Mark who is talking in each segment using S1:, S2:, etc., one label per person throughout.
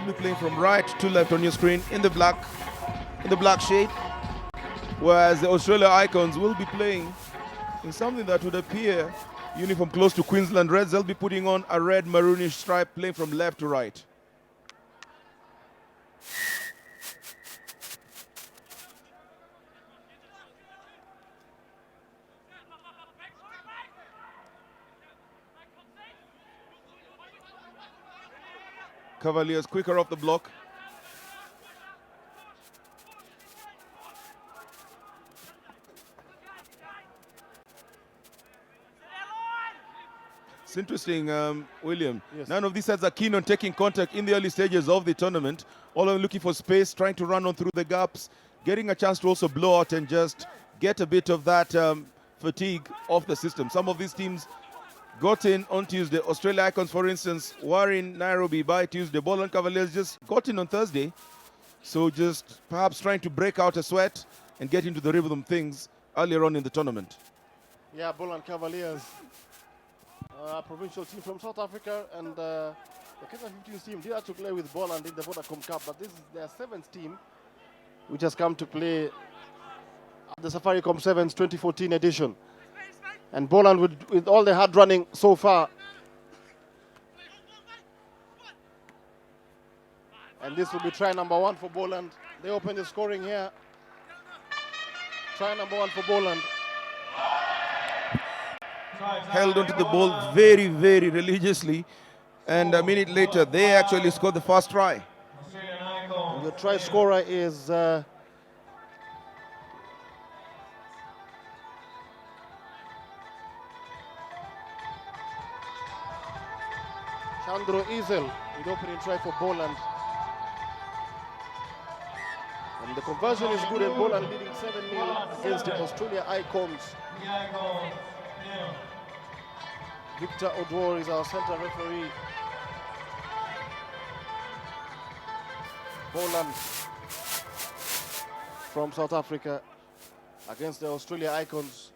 S1: be playing from right to left on your screen in the black shade, whereas the Australia Icons will be playing in something that would appear uniform close to Queensland Reds. They'll be putting on a red maroonish stripe, playing from left to right. Cavaliers quicker off the block. It's interesting, William.
S2: Yes.
S1: None of these sides are keen on taking contact in the early stages of the tournament. All are looking for space, trying to run on through the gaps, getting a chance to also blow out and just get a bit of that fatigue off the system. Some of these teams got in on Tuesday. Australia Icons, for instance, were in Nairobi by Tuesday. Boland Cavaliers just got in on Thursday. So just perhaps trying to break out a sweat and get into the rhythm of things earlier on in the tournament.
S2: Yeah, Boland Cavaliers, a provincial team from South Africa, and the Kenya 15 team did actually play with Boland in the Vodacom Cup, but this is their 7th team, which has come to play at the Safaricom Sevens 2014 edition. And Boland, with all the hard running so far, and this will be try number 1 for Boland. They open the scoring here. Try number 1 for Boland.
S1: Held onto the ball very, very religiously, and a minute later they actually scored the first try.
S2: And the try scorer is Chandro Ezel with opening try for Boland. And the conversion is good, and Boland leading 7-0 against the Australia Icons. Victor Odwar is our center referee. Boland from South Africa against the Australia Icons.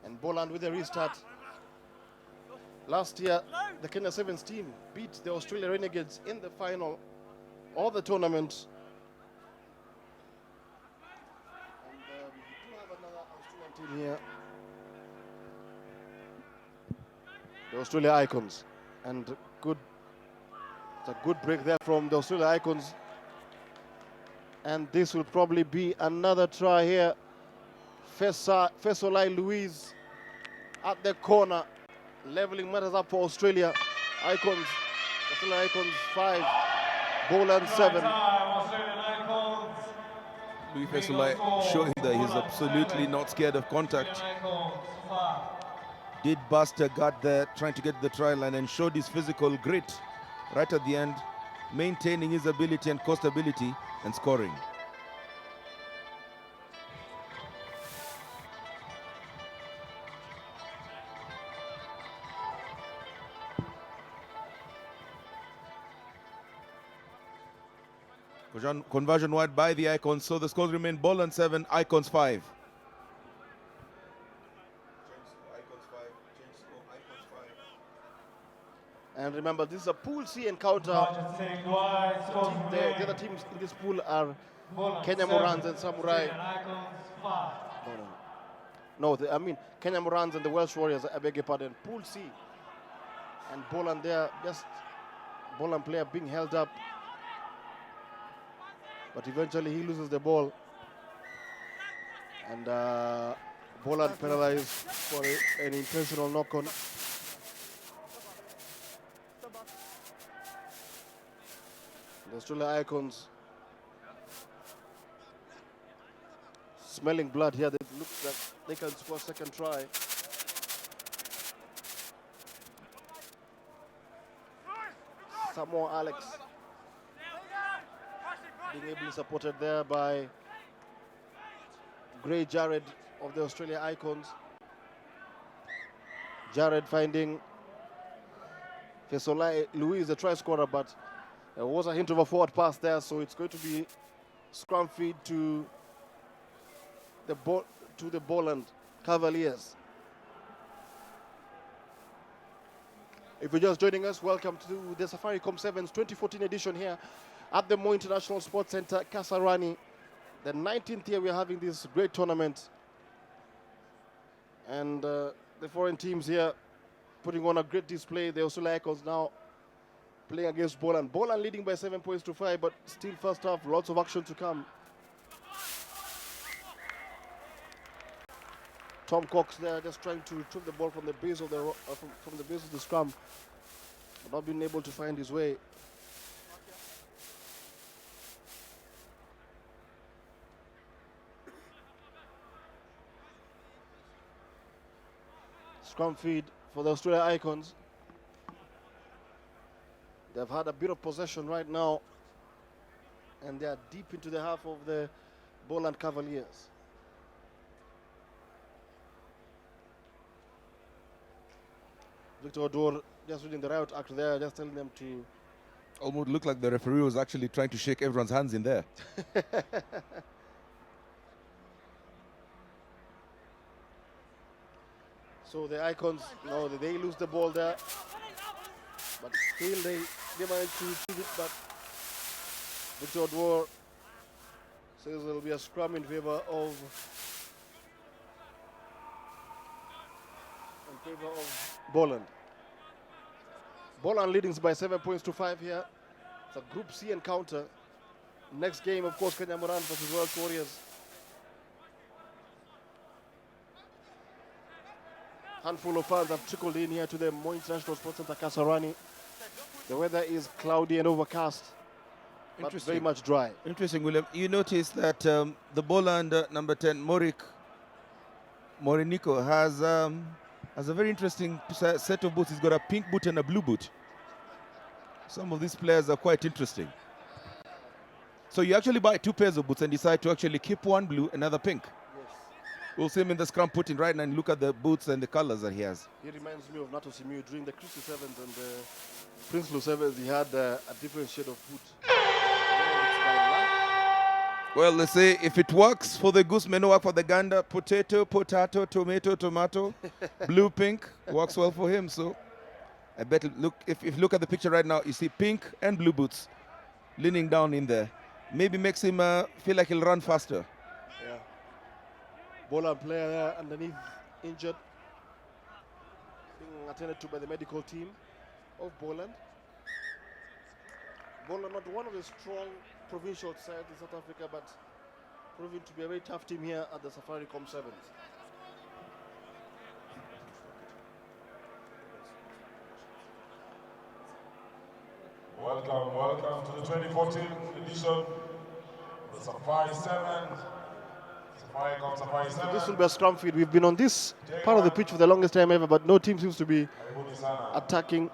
S2: And Boland with a restart. Last year, the Kenya Sevens team beat the Australia Renegades in the final of the tournament. And we do have another Australian team here. The Australia Icons. And it's a good break there from the Australia Icons. And this will probably be another try here. Fesolai Louise at the corner, leveling matters up for Australia. Icons, Australia Icons 5, Boland 7.
S1: Louis Fesolai showing that he's absolutely not scared of contact. Did bust a gut there, trying to get the try line, and showed his physical grit right at the end, maintaining his ability and coast ability and scoring. Conversion wide by the Icons, so the scores remain Boland 7, Icons 5.
S2: And remember, this is a Pool C encounter. The other teams in this pool are Kenya Morans and Samurai. No, I mean Kenya Morans and the Welsh Warriors, I beg your pardon. Pool C. And Boland there, just Boland player being held up. But eventually he loses the ball. And Boland penalized for an intentional knock-on. The Australia Icons smelling blood here. They look like they can score second try. Samoa Alex being ably supported there by Gray Jared of the Australia Icons. Jared finding Fesolai Louise, the try scorer, but there was a hint of a forward pass there, so it's going to be scrum feed to the Boland Cavaliers. If you're just joining us, welcome to the Safaricom Sevens 2014 edition here at the Mo International Sports Center, Kasarani. The 19th year we're having this great tournament. And the foreign teams here putting on a great display. The Australia Iconz now playing against Boland. Boland leading by 7 points to 5, but still first half, lots of action to come. Tom Cox there just trying to retrieve the ball from the base of the from the base of the scrum, but not being able to find his way. Scrum feed for the Australia Iconz. They've had a bit of possession right now, and they are deep into the half of the Boland Cavaliers. Victor Odor just reading the riot act there, just telling them to...
S1: Almost looked like the referee was actually trying to shake everyone's hands in there.
S2: So the Iconz, no, they lose the ball there. But still they manage to retrieve it, but Victor Odor says there will be a scrum in favor of Boland. Boland leading by 7 points to 5 here. It's a Group C encounter. Next game, of course, Kenya Moran versus Royal Warriors. Handful of fans have trickled in here to the Mo International Sports Center, Kasarani. The weather is cloudy and overcast, but very much dry.
S1: Interesting, William. You notice that the Boland number 10, Morinico, has a very interesting set of boots. He's got a pink boot and a blue boot. Some of these players are quite interesting. So you actually buy 2 pairs of boots and decide to actually keep one blue, another pink.
S2: Yes.
S1: We'll see him in the scrum putting right now and look at the boots and the colors that he has.
S2: He reminds me of Nato Simiu during the Christie Sevens and the Prince Sevens. He had a different shade of boot.
S1: Well, let's say if it works for the goose, may not work for the gander. Potato, tomato, tomato, blue, pink, works well for him. So I bet look if you look at the picture right now, you see pink and blue boots leaning down in there. Maybe makes him feel like he'll run faster.
S2: Yeah. Boland player there underneath, injured, being attended to by the medical team of Boland. Boland not one of the strong provincial sides in South Africa, but proving to be a very tough team here at the Safaricom Sevens.
S3: Welcome to the 2014 edition of the Safari Sevens. Safaricom Safari
S2: So
S3: Sevens.
S2: this will be a scrum feed. We've been on this part of the pitch for the longest time ever, but no team seems to be attacking,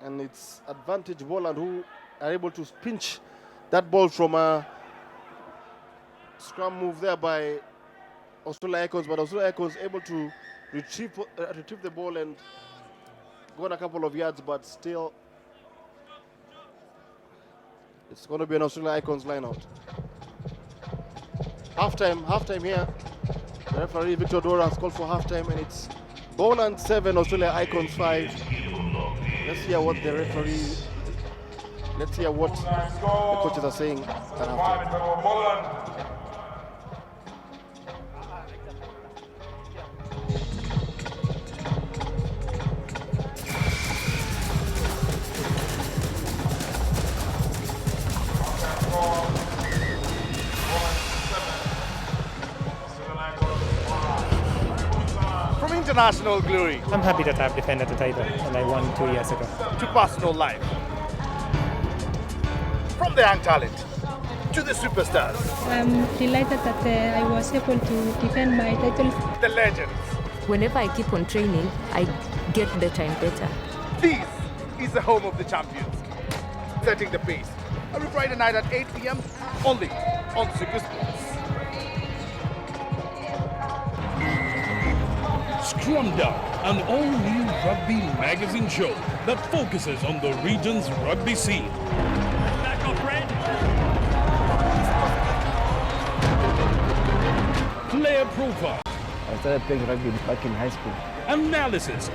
S2: and it's advantage Boland who are able to pinch that ball from a scrum move there by Australia Iconz, but Australia Iconz able to retrieve the ball and go on a couple of yards, but still it's going to be an Australia Iconz line out. Halftime here. The referee Victor Dora has called for halftime, and it's Boland 7, Australia Iconz 5. Let's hear what the referee. Let's hear what the coaches are saying at halftime.
S4: From international glory
S5: I'm happy that I've defended the title and I won 2 years ago.
S4: to personal life, from the young talent to the superstars,
S6: I'm delighted that I was able to defend my title.
S4: the legends.
S7: Whenever I keep on training, I get better and better.
S4: This is the home of the champions, setting the pace. Every Friday night at 8 p.m. only on Super Sports.
S8: Scrummed Up, an all-new rugby magazine show that focuses on the region's rugby scene. Back off red. Player profile.
S9: I started playing rugby back in high school.
S8: Analysis.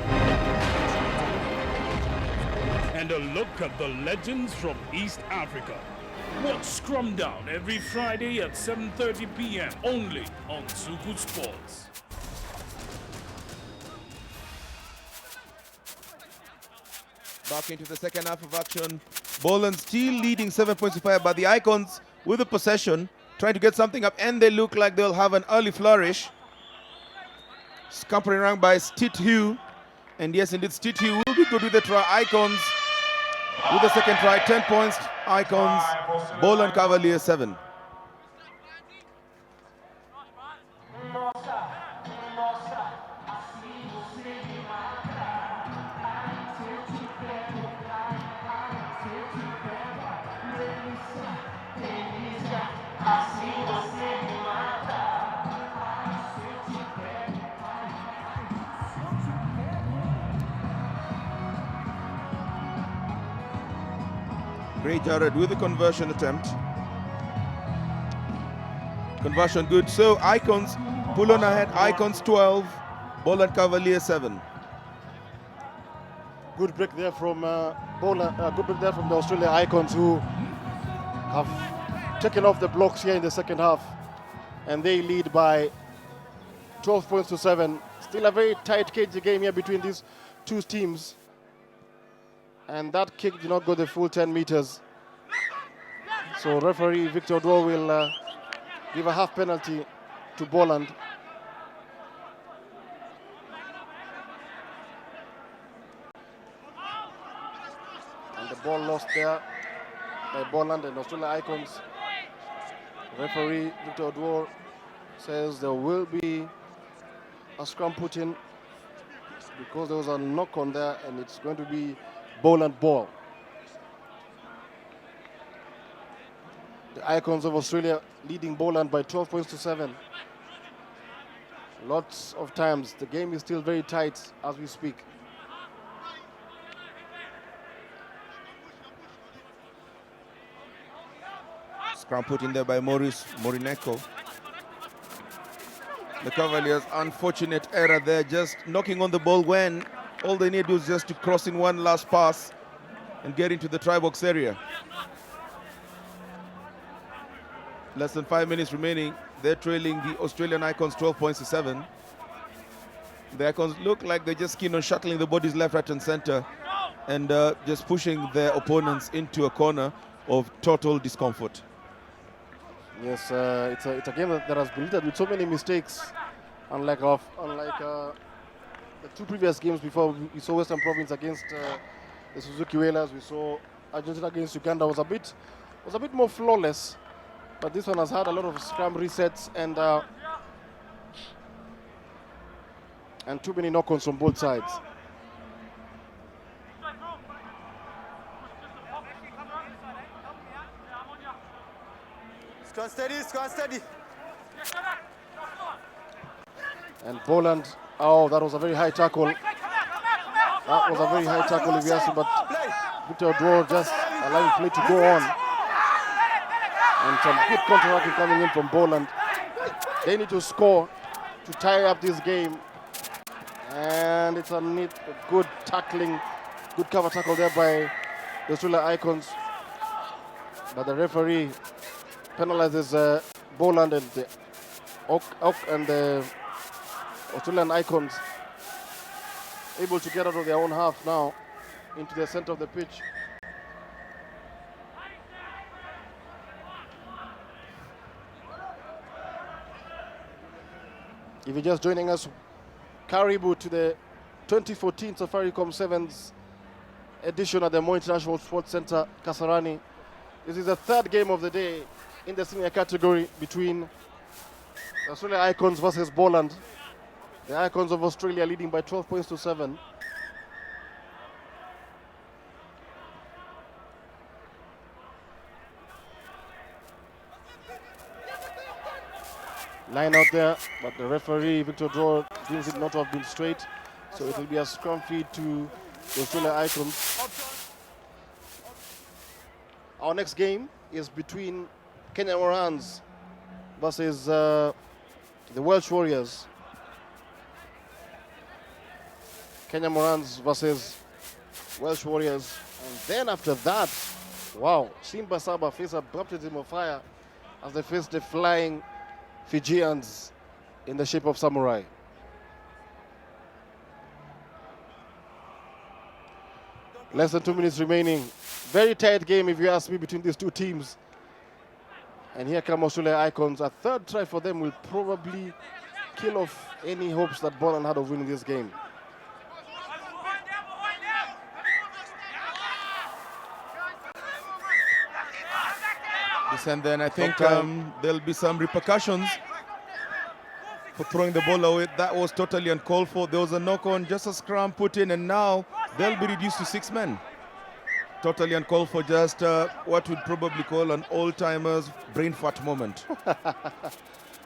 S8: and a look at the legends from East Africa. Watch Scrum Down every Friday at 7:30 p.m. only on Suku Sports.
S1: Back into the second half of action. Boland still leading 7 points to 5, but the Icons with the possession, trying to get something up, and they look like they'll have an early flourish. Scampering around by Stithugh. And yes, indeed, Stithugh will be good with the try. Icons with the second try. 10 points, Icons. Boland Cavaliers 7. Great Jared with the conversion attempt. Conversion good. So Icons pull on ahead. Icons 12, Boland Cavaliers 7.
S2: Good break there from Boland. Good break there from the Australia Icons, who have taken off the blocks here in the second half, and they lead by 12 points to 7. Still a very tight cage game here between these two teams. And that kick did not go the full 10 meters. So referee Victor Dwar will give a half penalty to Boland. And the ball lost there by Boland and Australia Icons. Referee Victor Dwar says there will be a scrum put in because there was a knock on there, and it's going to be Boland ball. The Icons of Australia leading Boland by 12 points to 7. Lots of times. The game is still very tight as we speak.
S1: Scrum put in there by Maurice Morineko. The Cavaliers, unfortunate error there, just knocking on the ball when all they need to do is just to cross in one last pass and get into the try box area. Less than 5 minutes remaining. They're trailing the Australian Icons 12 points to 7. The Icons look like they're just keen on shuttling the bodies left, right, and center, and just pushing their opponents into a corner of total discomfort.
S2: Yes, it's a game that has been littered with so many mistakes, unlike the two previous games before. We saw Western Province against the Suzuki Whalers. We saw Argentina against Uganda. Was a bit more flawless, but this one has had a lot of scrum resets and too many knock-ons from both sides.
S9: Score steady.
S2: And Boland, oh, that was a very high tackle. That was a very high tackle, if you ask me, but Victor Dwar just allowing play to go on. And some good counter-attacking coming in from Boland. They need to score to tie up this game. And it's a neat, good tackling, good cover tackle there by the Australia Icons. But the referee penalizes Boland and the Oak and the Australian Icons, able to get out of their own half now into the center of the pitch. If you're just joining us, Caribou to the 2014 Safaricom Sevens edition at the Moi International Sports Center, Kasarani. This is the third game of the day in the senior category between the Australia Icons versus Boland. The Icons of Australia leading by 12 points to 7. Line out there, but the referee, Victor Dwar, deems it not to have been straight. So it will be a scrum feed to the Australia Icons. Our next game is between Kenya Morans versus the Welsh Warriors. Kenya Morans versus Welsh Warriors. And then after that, wow, Simba Saba face a baptism of fire as they face the flying Fijians in the shape of samurai. Less than 2 minutes remaining. Very tight game, if you ask me, between these two teams. And here come Australia Icons. A third try for them will probably kill off any hopes that Boland had of winning this game.
S1: This and then I think there'll be some repercussions for throwing the ball away. That was totally uncalled for. There was a knock on, just a scrum put in, and now they'll be reduced to 6 men. Totally uncalled for, just what we'd probably call an old-timers brain fart moment.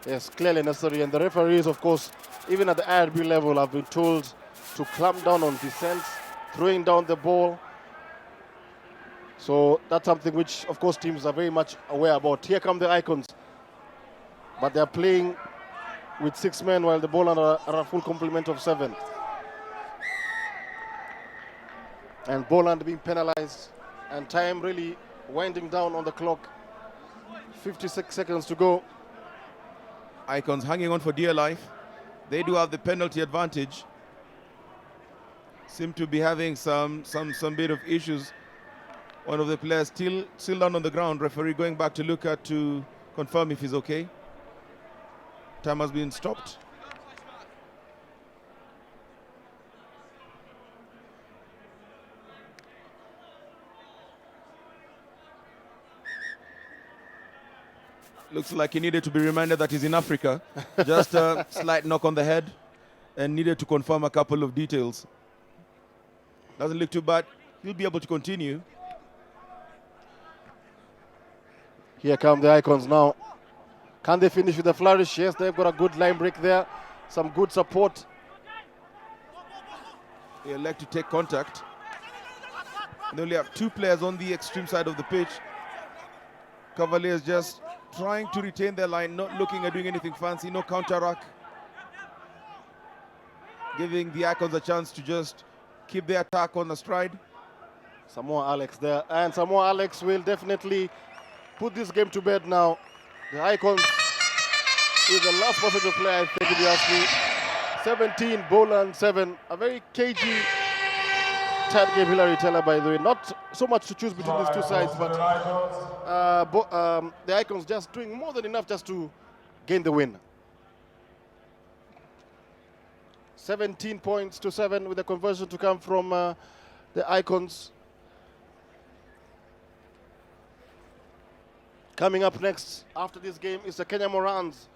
S2: Yes, clearly necessary. And the referees, of course, even at the IRB level, have been told to clamp down on dissent, throwing down the ball. So that's something which, of course, teams are very much aware about. Here come the Icons. But they're playing with 6 men while the Boland are a full complement of 7. And Boland being penalized, and time really winding down on the clock. 56 seconds to go.
S1: Icons hanging on for dear life. They do have the penalty advantage. Seem to be having some bit of issues. One of the players still down on the ground. Referee going back to look at to confirm if he's okay. Time has been stopped. Looks like he needed to be reminded that he's in Africa. Just a slight knock on the head and needed to confirm a couple of details. Doesn't look too bad. He'll be able to continue.
S2: Here come the Icons now. Can they finish with a flourish? Yes, they've got a good line break there. Some good support.
S1: They elect to take contact. They only have 2 players on the extreme side of the pitch. Cavaliers just trying to retain their line, not looking at doing anything fancy, no counter-attack. Giving the Icons a chance to just keep their attack on the stride.
S2: Samoa Alex there. And Samoa Alex will definitely put this game to bed now. The Icons is the last possible player, I think, if you ask me. 17, Boland 7. A very cagey tight game, Hilary Teller, by the way. Not so much to choose between these two sides, but the Icons just doing more than enough just to gain the win. 17 points to 7 with the conversion to come from the Icons. Coming up next after this game is the Kenya Morans.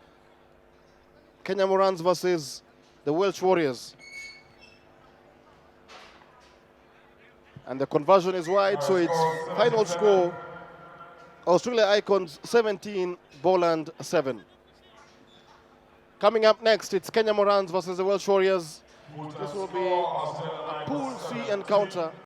S2: Kenya Morans versus the Welsh Warriors. And the conversion is wide, so it's final score. Australia Icons 17, Boland 7. Coming up next, it's Kenya Morans versus the Welsh Warriors. This will be a Pool C encounter.